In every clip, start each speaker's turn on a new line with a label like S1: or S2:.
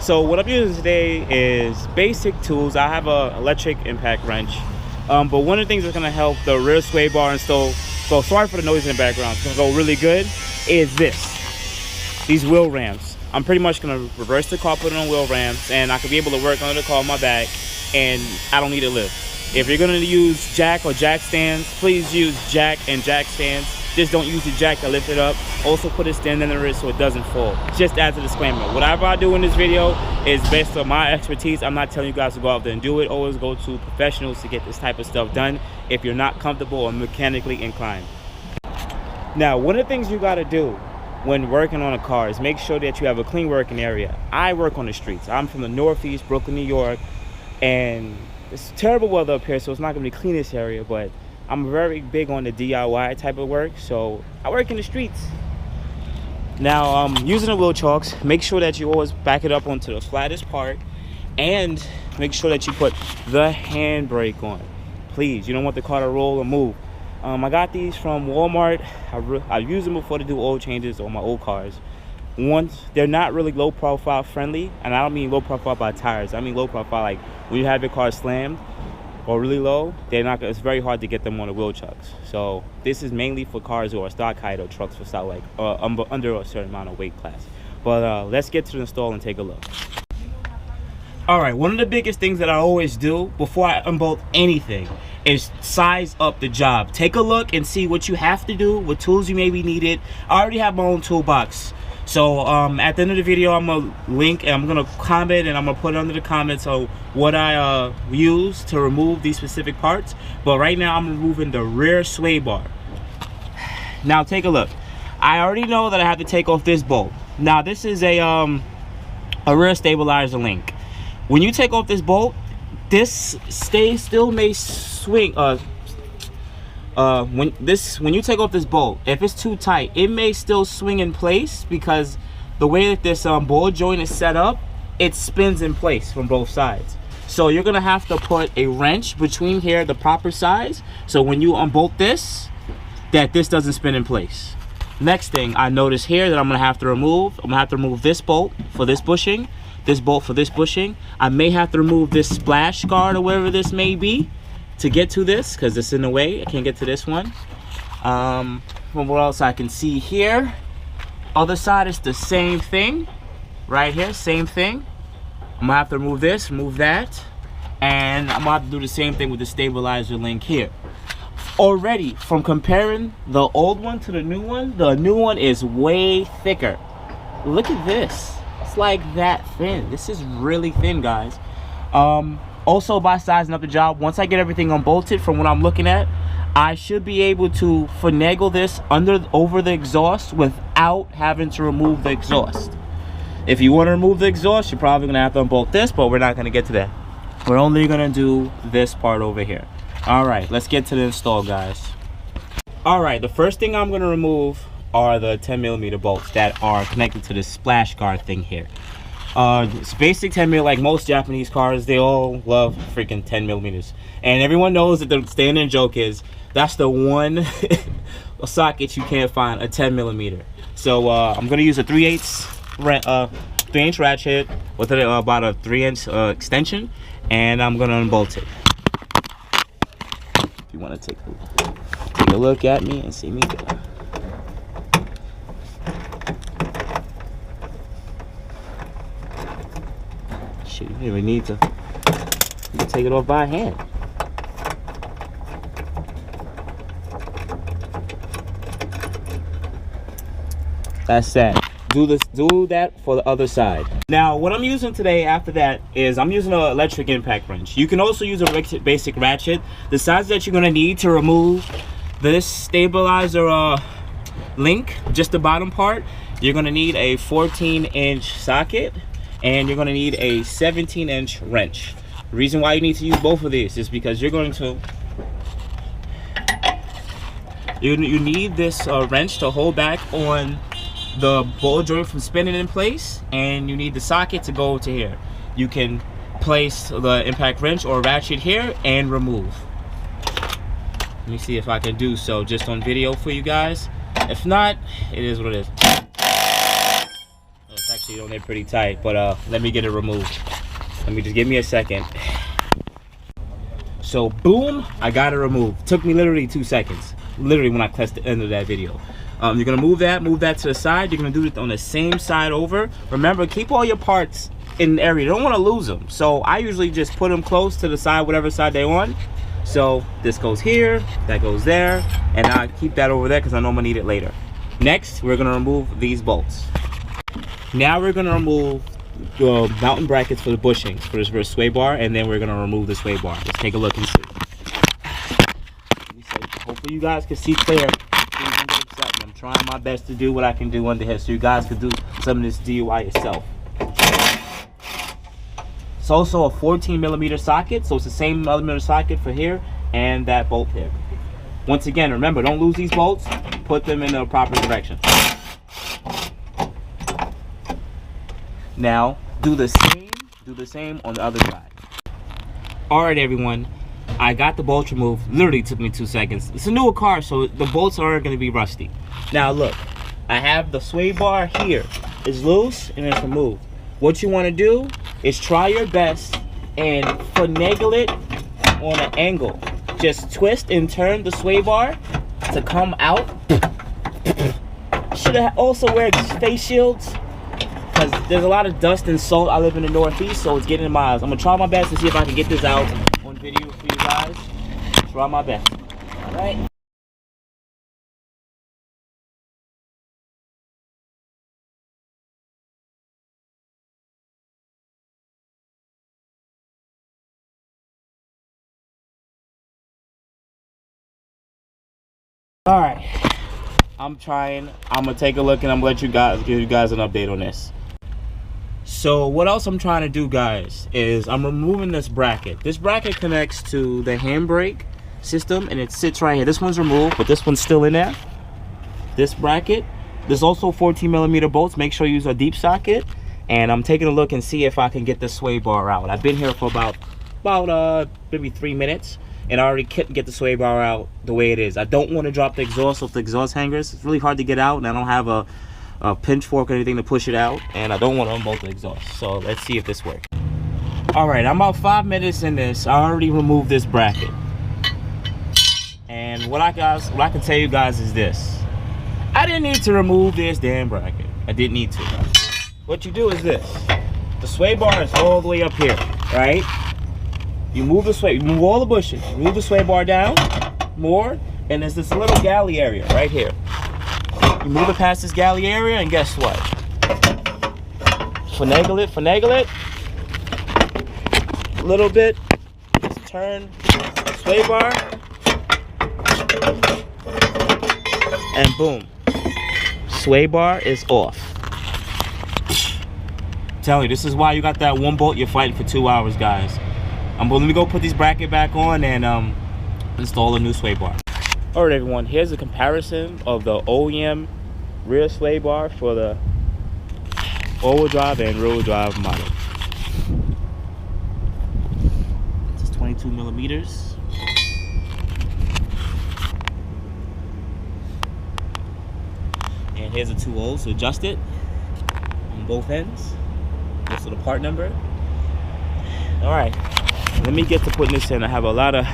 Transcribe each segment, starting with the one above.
S1: So what I'm using today is basic tools. I have a electric impact wrench, but one of the things that's gonna help the rear sway bar install go, sorry for the noise in the background, it's gonna go really good, is these wheel rams. I'm pretty much gonna reverse the car, put it on wheel rams, and I could be able to work under the car on my back, and I don't need a lift. If you're gonna use jack or jack stands, please use jack and jack stands. Just don't use the jack to lift it up. Also put a stand in the wrist so it doesn't fall. Just as a disclaimer, whatever I do in this video is based on my expertise. I'm not telling you guys to go out there and do it. Always go to professionals to get this type of stuff done if you're not comfortable or mechanically inclined. Now, one of the things you gotta do when working on a car is make sure that you have a clean working area. I work on the streets. I'm from the Northeast, Brooklyn, New York, and it's terrible weather up here, so it's not gonna be the cleanest area, but I'm very big on the DIY type of work, so I work in the streets. Now, using the wheel chocks, make sure that you always back it up onto the flattest part, and make sure that you put the handbrake on. Please, you don't want the car to roll or move. I got these from Walmart. I've used them before to do oil changes on my old cars. They're not really low profile friendly, and I don't mean low profile by tires. I mean low profile like when you have your car slammed or really low, it's very hard to get them on the wheel chucks. So this is mainly for cars who are stock height or trucks for stock, like under a certain amount of weight class. But let's get to the install and take a look. All right, one of the biggest things that I always do before I unbolt anything is size up the job. Take a look and see what you have to do, what tools you may be needed. I already have my own toolbox. So at the end of the video, I'm gonna link and I'm gonna comment and I'm gonna put it under the comments of what I use to remove these specific parts. But right now I'm removing the rear sway bar. Now take a look. I already know that I have to take off this bolt. Now this is a rear stabilizer link. When you take off this bolt, this still may swing. When you take off this bolt, if it's too tight, it may still swing in place because the way that this ball joint is set up, it spins in place from both sides. So you're gonna have to put a wrench between here, the proper size, so when you unbolt this, that this doesn't spin in place. Next thing I notice here that I'm gonna have to remove, this bolt for this bushing, this bolt for this bushing. I may have to remove this splash guard or whatever this may be to get to this because it's in the way. I can't get to this one. From what else I can see here, other side is the same thing right here, same thing. I'm gonna have to remove this, remove that, and I'm gonna have to do the same thing with the stabilizer link here. Already from comparing the old one to the new one is way thicker. Look at this, it's like that thin. This is really thin, guys. Also, by sizing up the job, once I get everything unbolted from what I'm looking at, I should be able to finagle this over the exhaust without having to remove the exhaust. If you want to remove the exhaust, you're probably gonna have to unbolt this, but we're not gonna get to that. We're only gonna do this part over here. All right, let's get to the install, guys. All right, the first thing I'm gonna remove are the 10mm bolts that are connected to this splash guard thing here. It's basic 10mm, like most Japanese cars, they all love freaking 10mm. And everyone knows that the standard joke is that's the one socket you can't find, a 10mm. So I'm gonna use a 3/8 ratchet with about a 3-inch extension, and I'm gonna unbolt it. If you want to take a look at me and see me go. You didn't even need to take it off by hand. That's sad. Do that for the other side. Now what I'm using today after that is I'm using an electric impact wrench. You can also use a basic ratchet. The size that you're gonna need to remove this stabilizer link, just the bottom part, you're gonna need a 14-inch socket, and you're going to need a 17-inch wrench. The reason why you need to use both of these is because you're going to you need this wrench to hold back on the ball joint from spinning in place, and you need the socket to go to here. You can place the impact wrench or ratchet here and remove. Let me see if I can do so just on video for you guys. If not, it is what it is. actually on there pretty tight, but let me get it removed. Let me just give me a second. So boom, I got it removed. Took me literally 2 seconds. Literally when I pressed the end of that video. You're gonna move that to the side. You're gonna do it on the same side over. Remember, keep all your parts in the area. You don't want to lose them. So I usually just put them close to the side, whatever side they on. So this goes here, that goes there, and I keep that over there because I know I'm gonna need it later. Next, we're gonna remove these bolts. Now we're gonna remove the mounting brackets for the bushings for this rear sway bar, and then we're gonna remove the sway bar. Let's take a look and see. Hopefully you guys can see clear. I'm trying my best to do what I can do under here so you guys can do some of this DIY yourself. It's also a 14mm socket, so it's the same millimeter socket for here and that bolt here. Once again, remember, don't lose these bolts. Put them in the proper direction. Now, do the same on the other side. Alright everyone, I got the bolts removed. Literally took me 2 seconds. It's a newer car, so the bolts aren't going to be rusty. Now look, I have the sway bar here. It's loose and it's removed. What you want to do is try your best and finagle it on an angle. Just twist and turn the sway bar to come out. Should also wear face shields because there's a lot of dust and salt. I live in the Northeast, so it's getting in my eyes. I'm gonna try my best to see if I can get this out on video for you guys. Try my best. All right. All right, I'm gonna take a look and I'm gonna give you guys an update on this. So what else I'm trying to do, guys, is I'm removing this bracket. This bracket connects to the handbrake system and it sits right here. This one's removed, but this one's still in there. This bracket, there's also 14mm bolts. Make sure you use a deep socket. And I'm taking a look and see if I can get the sway bar out. I've been here for about maybe 3 minutes. And I already couldn't get the sway bar out the way it is. I don't want to drop the exhaust off the exhaust hangers. It's really hard to get out, and I don't have a pinch fork or anything to push it out, and I don't want to unbolt the exhaust. So let's see if this works. All right, I'm about 5 minutes in this. I already removed this bracket. And what I can tell you guys is this. I didn't need to remove this damn bracket. I didn't need to. What you do is this. The sway bar is all the way up here, right? You move the sway, you move all the bushes, you move the sway bar down more, and there's this little galley area right here. You move it past this galley area, and guess what? Finagle it, a little bit, just turn the sway bar, and boom, sway bar is off. I'm telling you, this is why you got that one bolt you're fighting for 2 hours, guys. Let me go put this bracket back on and install a new sway bar. All right, everyone, here's a comparison of the OEM rear sway bar for the all-wheel drive and rear-wheel drive model. This is 22mm. And here's the 2 holes to adjust it on both ends. This is the part number. All right. Let me get to putting this in. I have a lot of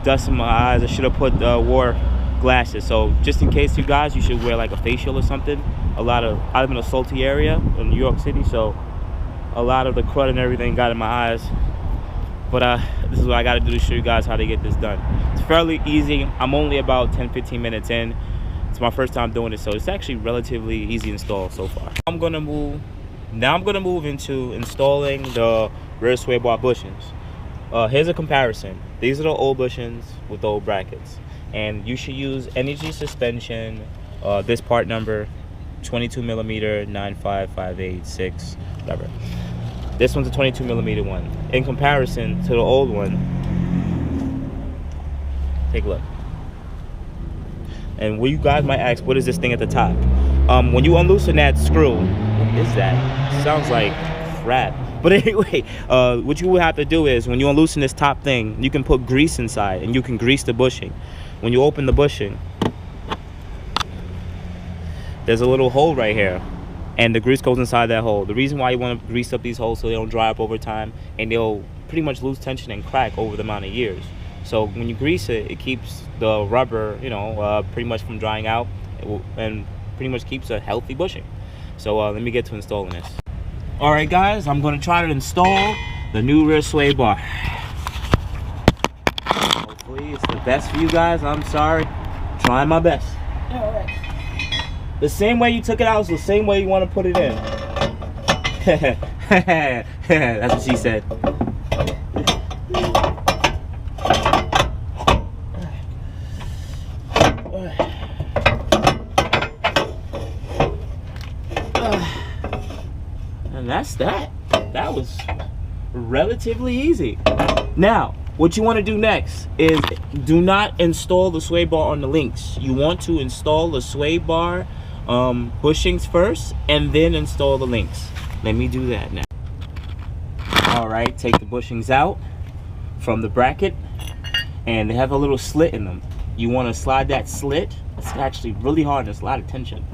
S1: dust in my eyes. I should have wore glasses. So just in case, you guys, you should wear like a face shield or something. I live in a salty area in New York City, so a lot of the crud and everything got in my eyes. But this is what I got to do to show you guys how to get this done. It's fairly easy. I'm only about 10-15 minutes in. It's my first time doing it, so it's actually relatively easy to install so far. I'm gonna move into installing the rear sway bar bushings. Here's a comparison. These are the old bushings with the old brackets, and you should use energy suspension, this part number 22mm 95586, whatever. This one's a 22mm one. In comparison to the old one, take a look. And you guys might ask, what is this thing at the top? When you unloosen that screw, what is that? Sounds like crap. But anyway, what you will have to do is, when you unloosen this top thing, you can put grease inside and you can grease the bushing. When you open the bushing, there's a little hole right here. and the grease goes inside that hole. The reason why you want to grease up these holes so they don't dry up over time, and they'll pretty much lose tension and crack over the amount of years. So when you grease it, it keeps the rubber, you know, pretty much from drying out, and pretty much keeps a healthy bushing. So let me get to installing this. All right, guys, I'm going to try to install the new rear sway bar. Hopefully it's the best for you guys. I'm sorry, trying my best.
S2: All right.
S1: The same way you took it out is the same way you want to put it in. That's what she said. And that's that. That was relatively easy. Now, what you want to do next is do not install the sway bar on the links. You want to install the sway bar bushings first and then install the links. Let me do that now. All right, take the bushings out from the bracket, and they have a little slit in them. You want to slide that slit, it's actually really hard, there's a lot of tension,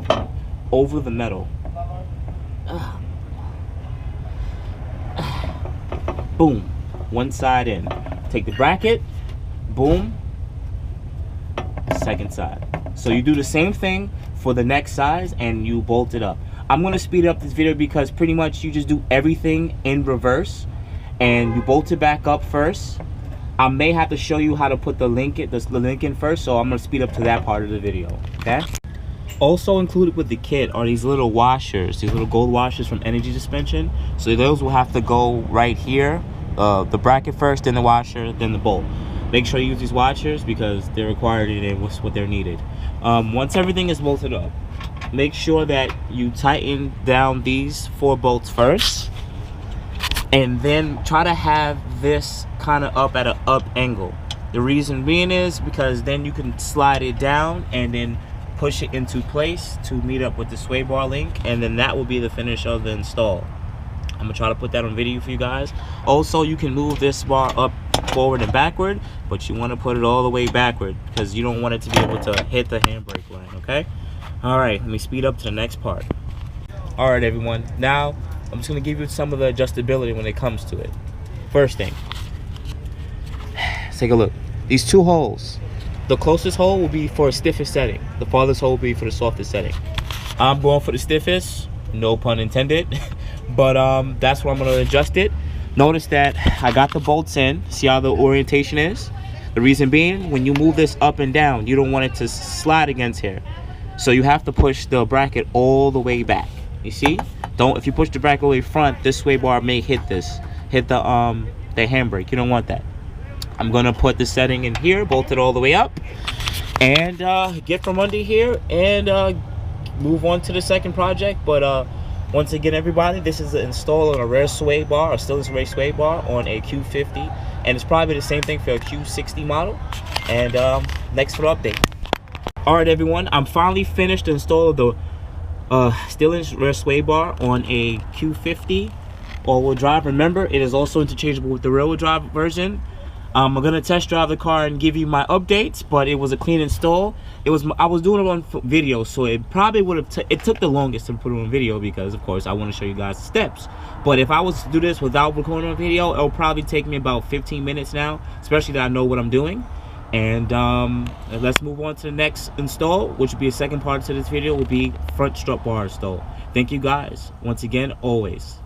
S1: over the metal. Boom, one side in. Take the bracket, boom, second side. So you do the same thing for the next size and you bolt it up. I'm going to speed up this video because pretty much you just do everything in reverse and you bolt it back up first. I may have to show you how to put the link in first, so I'm going to speed up to that part of the video, okay? Also included with the kit are these little washers, these little gold washers from Energy Suspension. So those will have to go right here, the bracket first, then the washer, then the bolt. Make sure you use these washers because they're required and what they're needed. Once everything is bolted up, make sure that you tighten down these 4 bolts first, and then try to have this kind of up at an up angle. The reason being is because then you can slide it down and then push it into place to meet up with the sway bar link, and then that will be the finish of the install. I'm gonna try to put that on video for you guys. Also, you can move this bar up, forward, and backward, but you want to put it all the way backward because you don't want it to be able to hit the handbrake line, okay? All right, let me speed up to the next part. All right, everyone, now I'm just gonna give you some of the adjustability when it comes to it. First thing, let's take a look. These 2 holes, the closest hole will be for a stiffest setting. The farthest hole will be for the softest setting. I'm going for the stiffest, no pun intended, but that's where I'm gonna adjust it. Notice that I got the bolts in. See how the orientation is? The reason being, when you move this up and down, you don't want it to slide against here. So you have to push the bracket all the way back. You see? If you push the bracket all the way front, this sway bar may hit the handbrake. You don't want that. I'm gonna put the setting in here, bolt it all the way up, and get from under here and move on to the second project. But once again, everybody, this is the install on a rear sway bar, a Stillen rear sway bar on a Q50, and it's probably the same thing for a Q60 model. And next for the update. All right, everyone, I'm finally finished the install of the Stillen rear sway bar on a Q50 all-wheel drive. Remember, it is also interchangeable with the rear-wheel drive version. I'm gonna test drive the car and give you my updates, but it was a clean install. I was doing it on video, so it probably would have it took the longest to put it on video because, of course, I want to show you guys the steps. But if I was to do this without recording on video, it'll probably take me about 15 minutes now, especially that I know what I'm doing. And let's move on to the next install, which will be a second part to this video, will be front strut bar install. Thank you guys once again, always.